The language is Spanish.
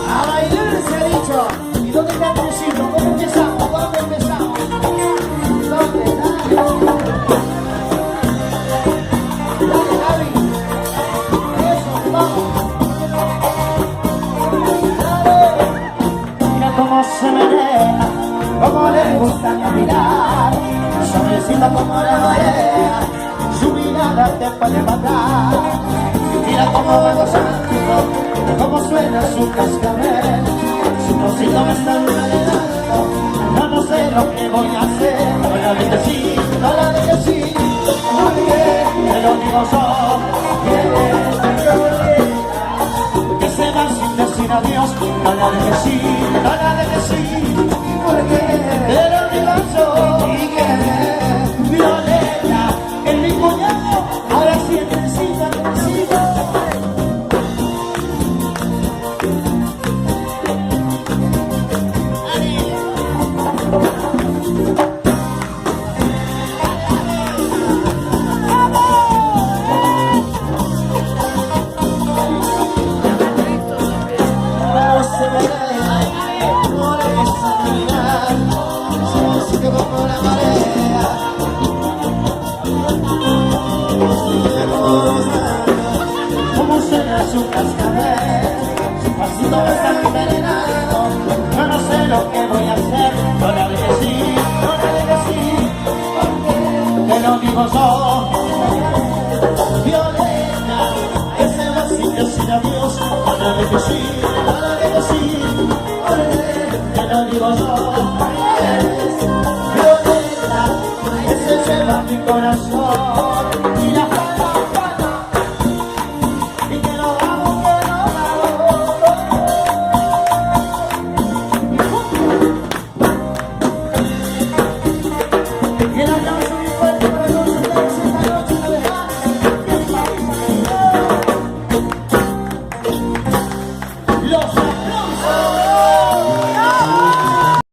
A bailar se ha dicho. ¿Y dónde está el besito? ¿Cómo empezamos? ¿Cuándo empezamos? ¿Dónde? Dale. Dale, Gaby. Eso, vamos. Dale. Mira cómo se menea, cómo le gusta caminar. Suavecita como la marea, su mirada te puede matar. Mira cómo va gozando, cómo suena su cascabel. Su cosito me está envenenando, yo no sé lo que voy a hacer. No la de que sí, no la de que sí, porque te lo digo yo. Que se va sin decir adiós. No la de que sí, no la de que sí, porque te lo digo yo. Y que Violeta, en mi cuñado, ahora sí necesita, necesita. Como suena su cascabel.